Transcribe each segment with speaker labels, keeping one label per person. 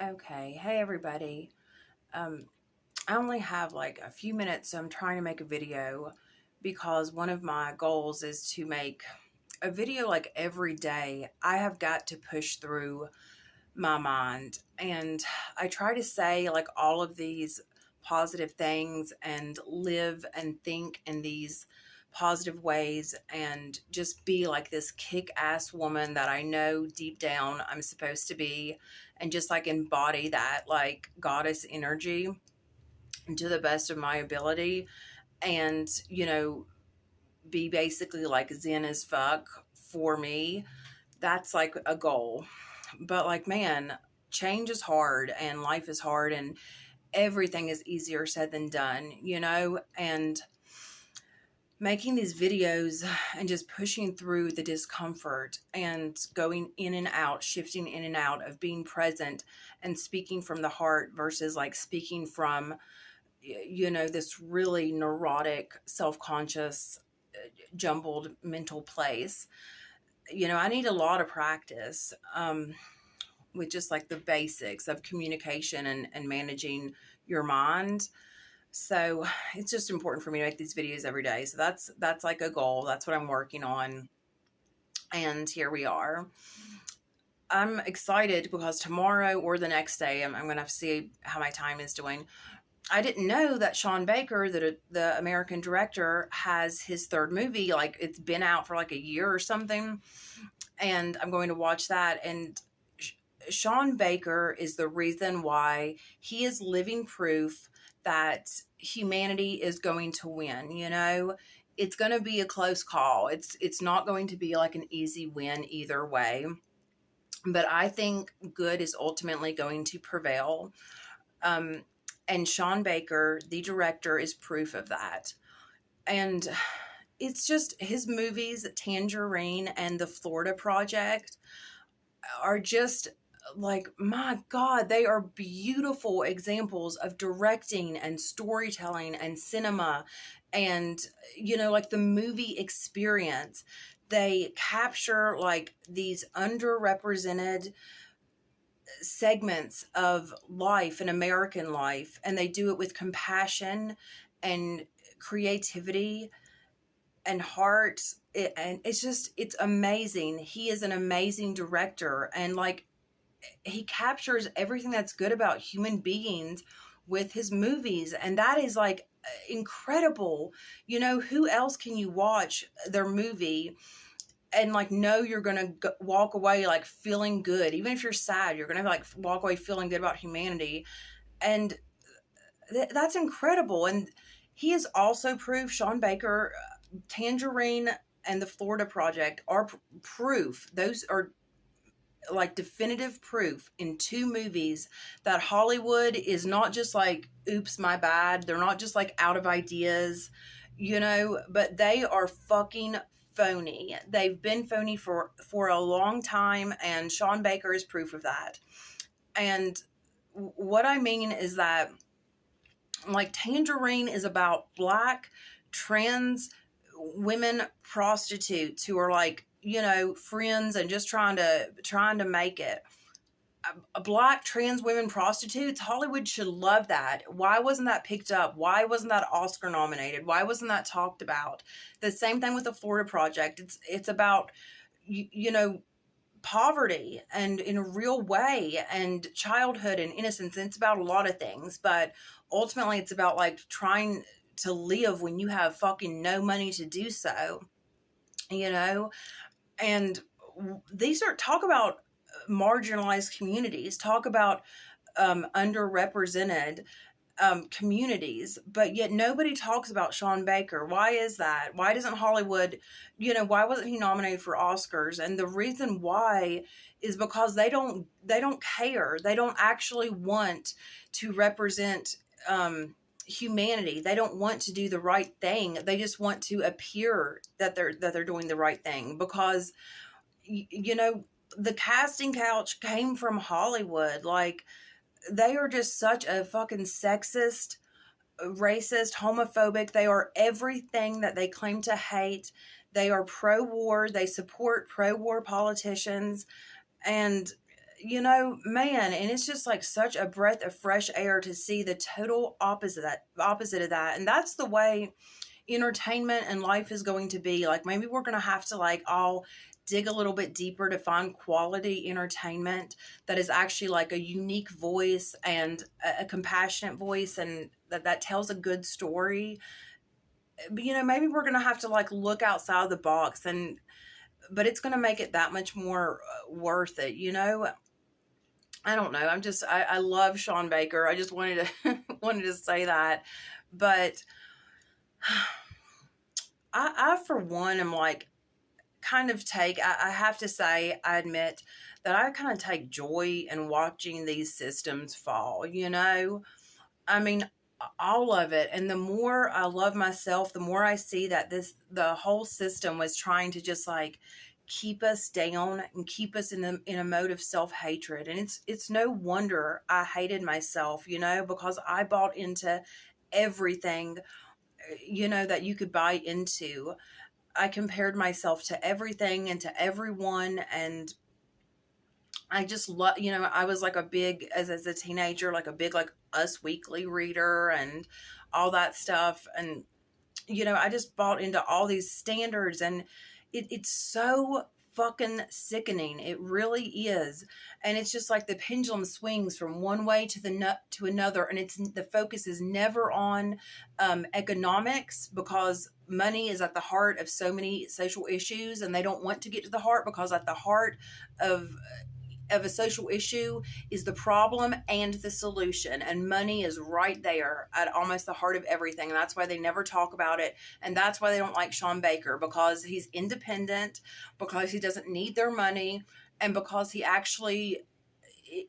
Speaker 1: Okay, hey everybody. Um, I only have like a few minutes, so I'm trying to make a video because one of my goals is to make a video like every day. I have got to push through my mind, and I try to say like all of these positive things and live and think in these positive ways and just be like this kick-ass woman that I know deep down I'm supposed to be, and just like embody that like goddess energy to the best of my ability, and be basically like zen as fuck for me. That's like a goal. But like, man, change is hard and life is hard and everything is easier said than done. And making these videos and just pushing through the discomfort and going in and out, shifting in and out of being present and speaking from the heart versus like speaking from, this really neurotic, self-conscious, jumbled mental place. I need a lot of practice with just like the basics of communication and managing your mind. So it's just important for me to make these videos every day. So that's like a goal. That's what I'm working on. And here we are. I'm excited because tomorrow or the next day, I'm going to have to see how my time is doing. I didn't know that Sean Baker, the American director, has his third movie. Like, it's been out for like a year or something. And I'm going to watch that. And Sean Baker is the reason why he is living proof that humanity is going to win. It's going to be a close call. It's not going to be like an easy win either way. But I think good is ultimately going to prevail. And Sean Baker, the director, is proof of that. And it's just his movies, Tangerine and The Florida Project, are just like, my God, they are beautiful examples of directing and storytelling and cinema and, like the movie experience. They capture like these underrepresented segments of life and American life, and they do it with compassion and creativity and heart. And it's amazing. He is an amazing director, and like, he captures everything that's good about human beings with his movies, and that is like incredible. Who else can you watch their movie and like know you're gonna walk away like feeling good? Even if you're sad, you're gonna like walk away feeling good about humanity. And that's incredible. And he is also proof. Sean Baker, Tangerine and The Florida Project are proof. Those are like definitive proof in two movies that Hollywood is not just like, oops, my bad. They're not just like out of ideas, but they are fucking phony. They've been phony for a long time, and Sean Baker is proof of that. And what I mean is that, like, Tangerine is about Black trans women prostitutes who are like, friends and just trying to make it. Black trans women prostitutes, Hollywood should love that. Why wasn't that picked up? Why wasn't that Oscar nominated? Why wasn't that talked about? The same thing with the Florida Project. It's about, poverty and in a real way, and childhood and innocence. And it's about a lot of things, but ultimately it's about like trying to live when you have fucking no money to do so, and these are, talk about marginalized communities, talk about underrepresented communities, but yet nobody talks about Sean Baker. Why is that? Why doesn't Hollywood, why wasn't he nominated for Oscars? And the reason why is because they don't care. They don't actually want to represent humanity. They don't want to do the right thing. They just want to appear that they're doing the right thing, because the casting couch came from Hollywood. Like, they are just such a fucking sexist, racist, homophobic. They are everything that they claim to hate. They are pro-war. They support pro-war politicians. And man, and it's just like such a breath of fresh air to see the total opposite of that. And that's the way entertainment and life is going to be. Like, maybe we're going to have to like all dig a little bit deeper to find quality entertainment that is actually like a unique voice and a compassionate voice, and that tells a good story. But, maybe we're going to have to like look outside the box, but it's going to make it that much more worth it. I don't know. I love Sean Baker. I just wanted to wanted to say that. But I for one am like I have to say, I admit that I kind of take joy in watching these systems fall. I mean, all of it. And the more I love myself, the more I see that the whole system was trying to just like keep us down and keep us in a mode of self-hatred. And it's no wonder I hated myself, because I bought into everything, that you could buy into. I compared myself to everything and to everyone, and I just love, I was like a big, as a teenager, like a big, like Us Weekly reader and all that stuff. And, I just bought into all these standards, and it's so fucking sickening. It really is. And it's just like the pendulum swings from one way to another. And the focus is never on economics, because money is at the heart of so many social issues, and they don't want to get to the heart, because at the heart of a social issue is the problem and the solution, and money is right there at almost the heart of everything. And that's why they never talk about it, and that's why they don't like Sean Baker, because he's independent, because he doesn't need their money, and because he actually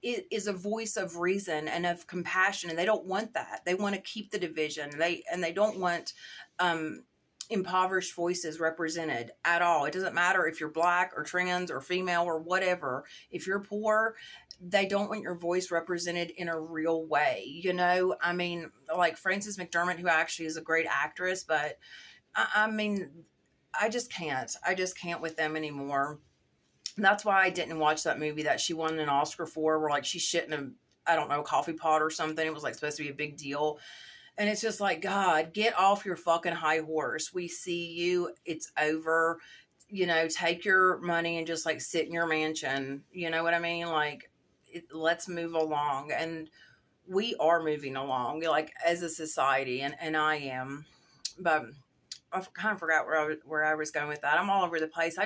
Speaker 1: is a voice of reason and of compassion. And they don't want that. They want to keep the division. They don't want impoverished voices represented at all. It doesn't matter if you're black or trans or female or whatever. If you're poor, they don't want your voice represented in a real way. I mean, like Frances McDermott, who actually is a great actress, but I mean, I just can't with them anymore. That's why I didn't watch that movie that she won an Oscar for, where like she shit in a coffee pot or something. It was like supposed to be a big deal. And it's just like, God, get off your fucking high horse. We see you. It's over. Take your money and just like sit in your mansion. You know what I mean? Like, let's move along. And we are moving along, like, as a society. And I am. But I kind of forgot where I was going with that. I'm all over the place.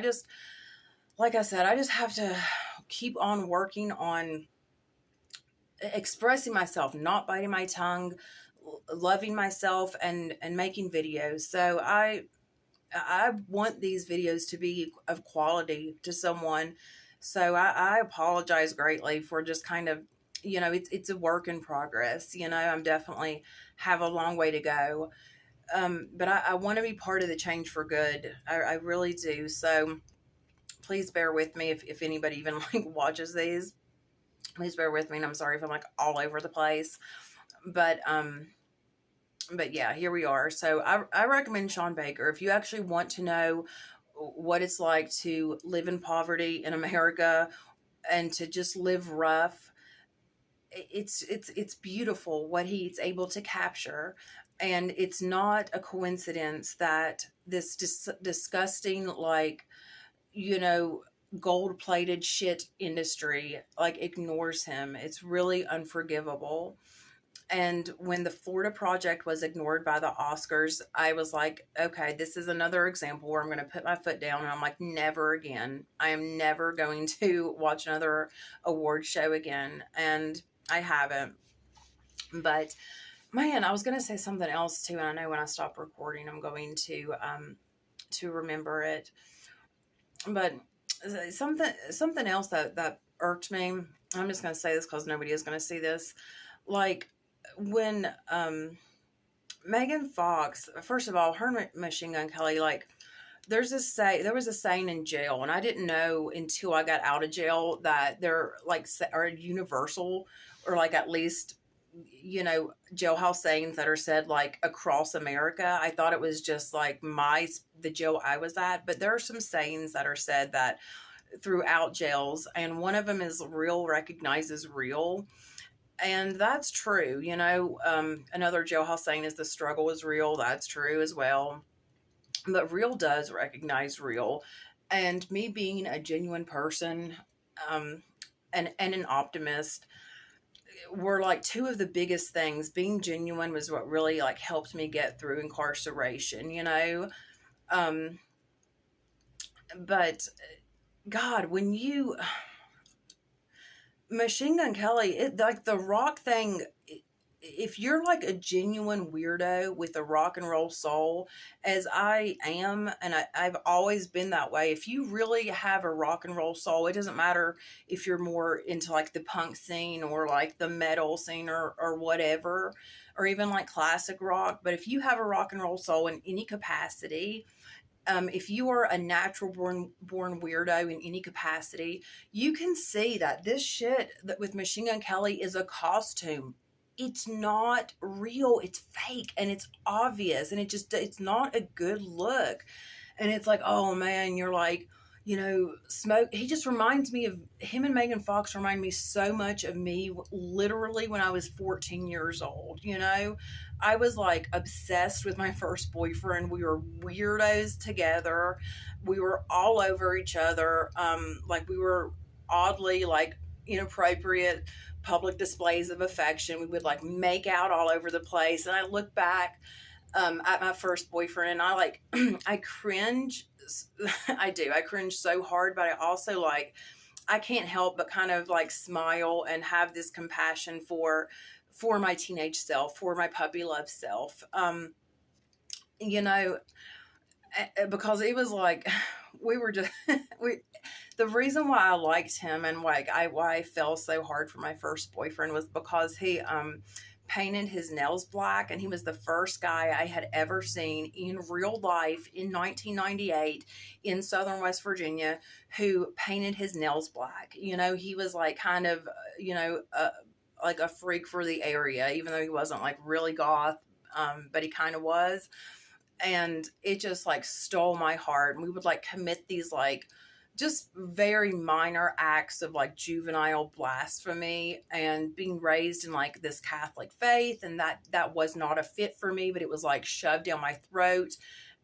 Speaker 1: Like I said, I just have to keep on working on expressing myself, not biting my tongue, loving myself, and making videos. So I want these videos to be of quality to someone. So I apologize greatly for just kind of, it's a work in progress. I'm definitely have a long way to go. But I want to be part of the change for good. I really do. So please bear with me if anybody even like watches these. Please bear with me, and I'm sorry if I'm like all over the place. But yeah, here we are. So I recommend Sean Baker. If you actually want to know what it's like to live in poverty in America and to just live rough, it's beautiful what he's able to capture. And it's not a coincidence that this disgusting, like, gold-plated shit industry like ignores him. It's really unforgivable. And when the Florida Project was ignored by the Oscars, I was like, okay, this is another example where I'm going to put my foot down. And I'm like, never again. I am never going to watch another award show again. And I haven't. But man, I was going to say something else too. And I know when I stop recording, I'm going to remember it. But something else that irked me. I'm just going to say this because nobody is going to see this. Like, when Megan Fox, first of all, her Machine Gun Kelly, like, there was a saying in jail, and I didn't know until I got out of jail that they're like are universal, or like at least jailhouse sayings that are said like across America. I thought it was just like the jail I was at, but there are some sayings that are said that throughout jails, and one of them is real recognizes real. And that's true. Another jailhouse saying is the struggle is real. That's true as well. But real does recognize real. And me being a genuine person, um, and an optimist, were like two of the biggest things. Being genuine was what really like helped me get through incarceration. Um, but God, when you Machine Gun Kelly, it like the rock thing. If you're like a genuine weirdo with a rock and roll soul, as I am, and I've always been that way, if you really have a rock and roll soul, it doesn't matter if you're more into like the punk scene or like the metal scene or whatever, or even like classic rock. But if you have a rock and roll soul in any capacity, if you are a natural born weirdo in any capacity, you can see that this shit that with Machine Gun Kelly is a costume. It's not real. It's fake, and it's obvious, and it's not a good look. And it's like, oh man, you're like, Smoke. He just reminds me of him, and Megan Fox remind me so much of me literally when I was 14 years old. I was like obsessed with my first boyfriend. We were weirdos together. We were all over each other. Like we were oddly like inappropriate public displays of affection. We would like make out all over the place. And I look back at my first boyfriend, and I like, I cringe. I do. I cringe so hard, but I also like, I can't help but kind of like smile and have this compassion for my teenage self, for my puppy love self. You know, because it was like, we were just, the reason why I liked him and why I fell so hard for my first boyfriend was because he, painted his nails black, and he was the first guy I had ever seen in real life in 1998 in Southern West Virginia who painted his nails black. He was like kind of, like a freak for the area, even though he wasn't like really goth, but he kind of was. And it just like stole my heart. And we would like commit these like just very minor acts of like juvenile blasphemy, and being raised in like this Catholic faith, and that was not a fit for me, but it was like shoved down my throat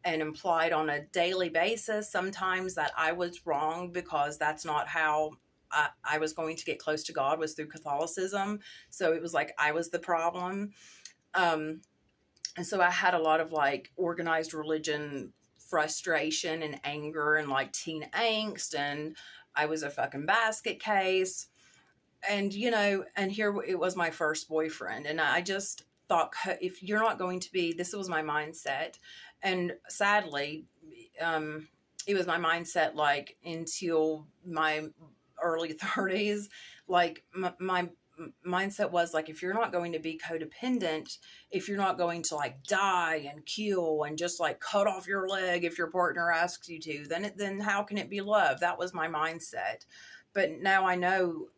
Speaker 1: and implied on a daily basis sometimes that I was wrong, because that's not how I was going to get close to God, was through Catholicism. So it was like I was the problem. And so I had a lot of like organized religion frustration and anger and like teen angst, and I was a fucking basket case. And and here it was my first boyfriend, and I just thought, if you're not going to be, this was my mindset. And sadly, it was my mindset like until my early 30s. Like my mindset was like, if you're not going to be codependent, if you're not going to like die and kill and just like cut off your leg if your partner asks you to, then how can it be love? That was my mindset. But now I know,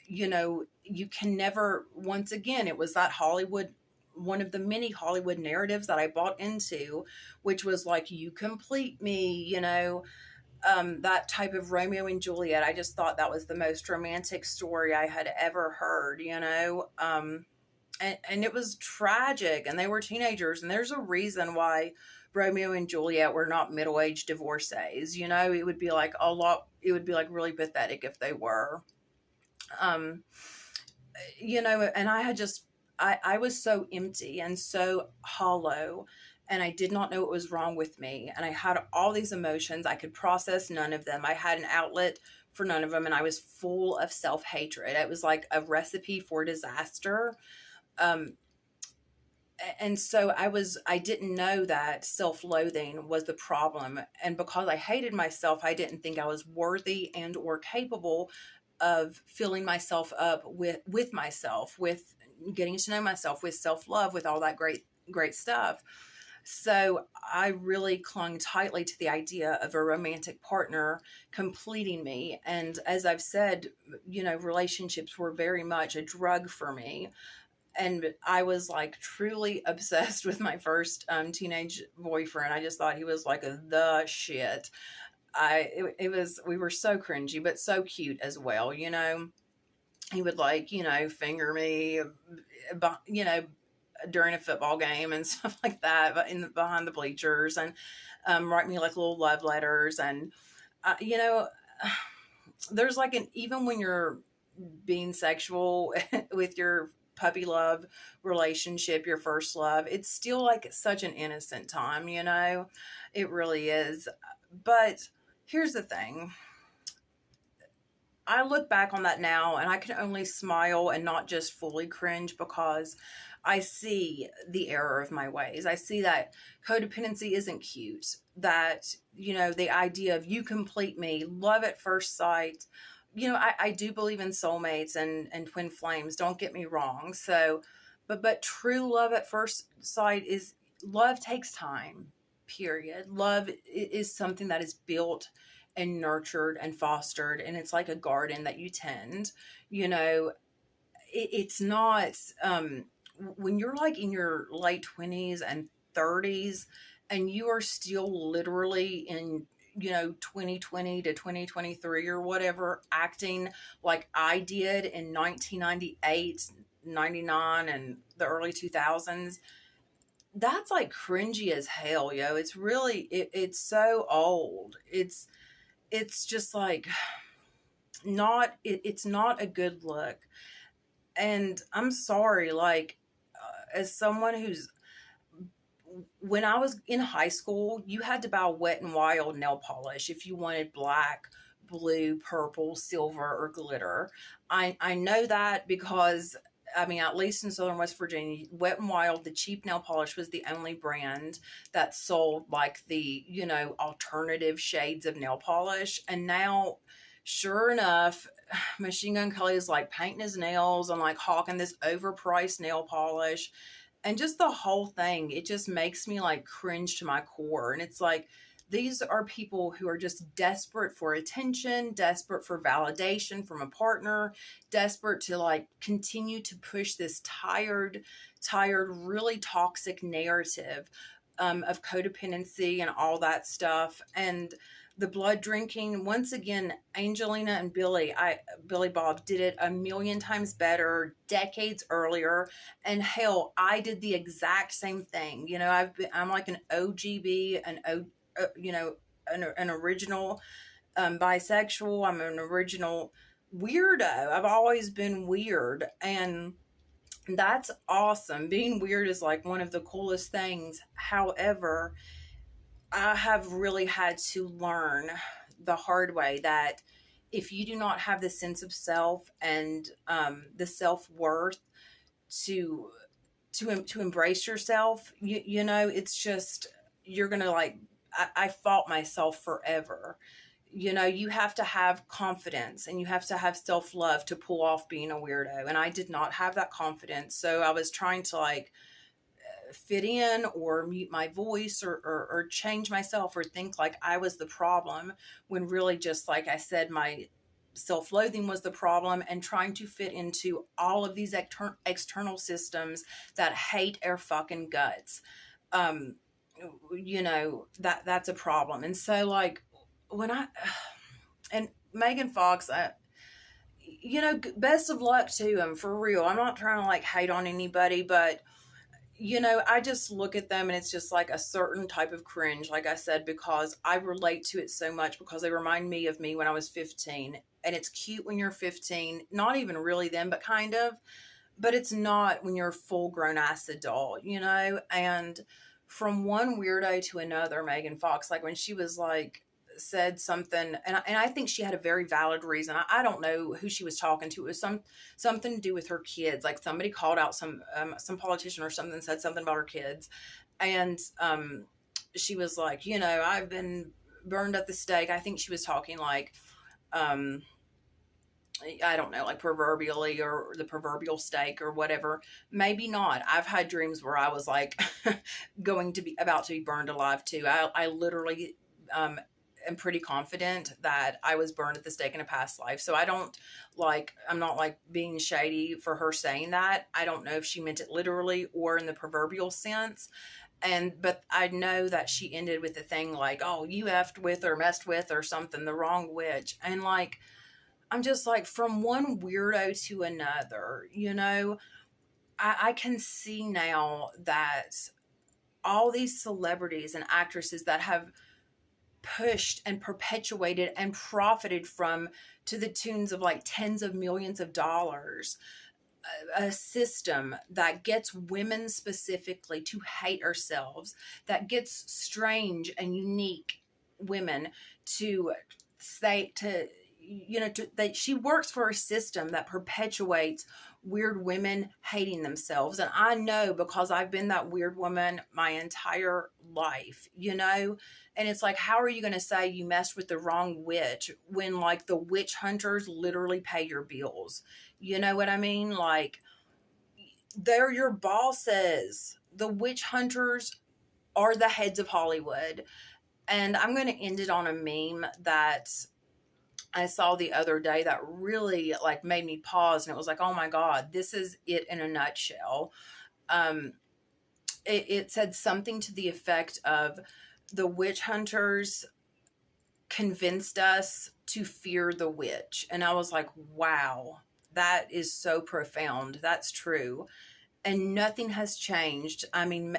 Speaker 1: you can never, once again, it was that Hollywood, one of the many Hollywood narratives that I bought into, which was like, you complete me, that type of Romeo and Juliet. I just thought that was the most romantic story I had ever heard, and it was tragic, and they were teenagers, and there's a reason why Romeo and Juliet were not middle-aged divorcees. It would be like really pathetic if they were. And I had just, I was so empty and so hollow, and I did not know what was wrong with me. And I had all these emotions. I could process none of them. I had an outlet for none of them. And I was full of self-hatred. It was like a recipe for disaster. And so I didn't know that self-loathing was the problem. And because I hated myself, I didn't think I was worthy and or capable of filling myself up with myself, with getting to know myself, with self-love, with all that great stuff. So I really clung tightly to the idea of a romantic partner completing me. And as I've said, relationships were very much a drug for me. And I was like truly obsessed with my first teenage boyfriend. I just thought he was like the shit. we were so cringy, but so cute as well, you know. He would like, you know, finger me, you know, during a football game and stuff like that, but behind the bleachers, and write me like little love letters. And you know, there's like an, even when you're being sexual with your puppy love relationship, your first love, it's still like such an innocent time, you know. It really is. But here's the thing, I look back on that now and I can only smile and not just fully cringe, because I see the error of my ways. I see that codependency isn't cute. That, you know, the idea of you complete me, love at first sight. You know, I do believe in soulmates and twin flames. Don't get me wrong. So, but true love at first sight is, love takes time, period. Love is something that is built and nurtured and fostered, and it's like a garden that you tend, you know. It's not when you're like in your late 20s and 30s and you are still literally in, you know, 2020 to 2023 or whatever, acting like I did in 1998, 99, and the early 2000s. That's like cringy as hell, yo. It's really it's so old. It's just like not it's not a good look. And I'm sorry, like, as someone who's, when I was in high school, you had to buy Wet and Wild nail polish if you wanted black, blue, purple, silver, or glitter. I know that because, I mean, at least in Southern West Virginia, Wet and Wild, the cheap nail polish, was the only brand that sold like the, you know, alternative shades of nail polish. And now, sure enough, Machine Gun Kelly is like painting his nails and like hawking this overpriced nail polish. And just the whole thing, it just makes me like cringe to my core. And it's like, these are people who are just desperate for attention, desperate for validation from a partner, desperate to like continue to push this tired, really toxic narrative of codependency and all that stuff. And the blood drinking, once again, Angelina and Billy Bob did it a million times better decades earlier. And hell, I did the exact same thing. You know, I'm like an OGB, you know, an original bisexual. I'm an original weirdo. I've always been weird, and that's awesome. Being weird is like one of the coolest things. However, I have really had to learn the hard way that if you do not have the sense of self and the self-worth to to embrace yourself, you know, it's just, you're gonna like, I fought myself forever. You know, you have to have confidence and you have to have self-love to pull off being a weirdo, and I did not have that confidence. So I was trying to like fit in or mute my voice or change myself or think like I was the problem, when really, just like I said, my self-loathing was the problem, and trying to fit into all of these external systems that hate our fucking guts. You know, that's a problem. And so like when I and Megan Fox, you know, best of luck to him, for real. I'm not trying to like hate on anybody, but you know, I just look at them and it's just like a certain type of cringe, like I said, because I relate to it so much, because they remind me of me when I was 15. And it's cute when you're 15, not even really then, but kind of, but it's not when you're a full grown ass adult, you know. And from one weirdo to another, Megan Fox, like when she was like, said something, and I think she had a very valid reason. I don't know who she was talking to. It was something to do with her kids. Like somebody called out some politician or something, said something about her kids, and she was like, you know, I've been burned at the stake. I think she was talking like, I don't know, like proverbially, or the proverbial stake or whatever. Maybe not. I've had dreams where I was like about to be burned alive too. I literally am pretty confident that I was burned at the stake in a past life. So I'm not like being shady for her saying that. I don't know if she meant it literally or in the proverbial sense. But I know that she ended with the thing like, oh, you effed with or messed with or something, the wrong witch. And like, I'm just like, from one weirdo to another, I can see now that all these celebrities and actresses that have pushed and perpetuated and profited from, to the tunes of like tens of millions of dollars, a system that gets women specifically to hate ourselves, that gets strange and unique women to say to that she works for a system that perpetuates weird women hating themselves. And I know, because I've been that weird woman my entire life, and it's like, how are you going to say you messed with the wrong witch when like the witch hunters literally pay your bills? You know what I mean? Like, they're your bosses. The witch hunters are the heads of Hollywood. And I'm going to end it on a meme that I saw the other day that really like made me pause. And it was like, oh my God, this is it in a nutshell. Um, it said something to the effect of, the witch hunters convinced us to fear the witch. And I was like, wow, that is so profound. That's true. And nothing has changed. I mean,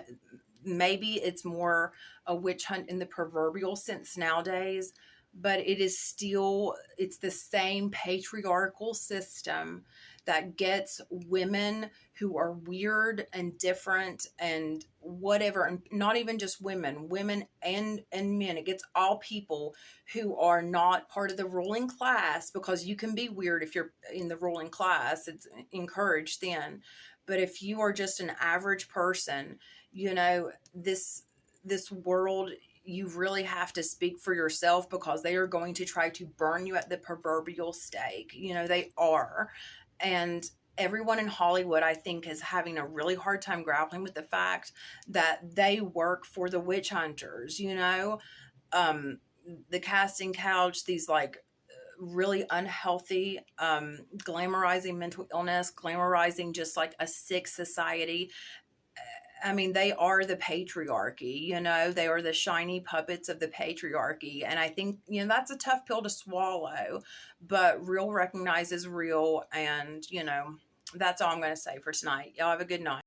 Speaker 1: maybe it's more a witch hunt in the proverbial sense nowadays, but it's the same patriarchal system that gets women who are weird and different and whatever, and not even just women and men. It gets all people who are not part of the ruling class, because you can be weird if you're in the ruling class. It's encouraged then. But if you are just an average person, this world, you really have to speak for yourself, because they are going to try to burn you at the proverbial stake. They are. And everyone in Hollywood, I think, is having a really hard time grappling with the fact that they work for the witch hunters, the casting couch, these like really unhealthy, glamorizing mental illness, glamorizing just like a sick society. I mean, they are the patriarchy, they are the shiny puppets of the patriarchy. And I think, that's a tough pill to swallow, but real recognizes real. And, that's all I'm going to say for tonight. Y'all have a good night.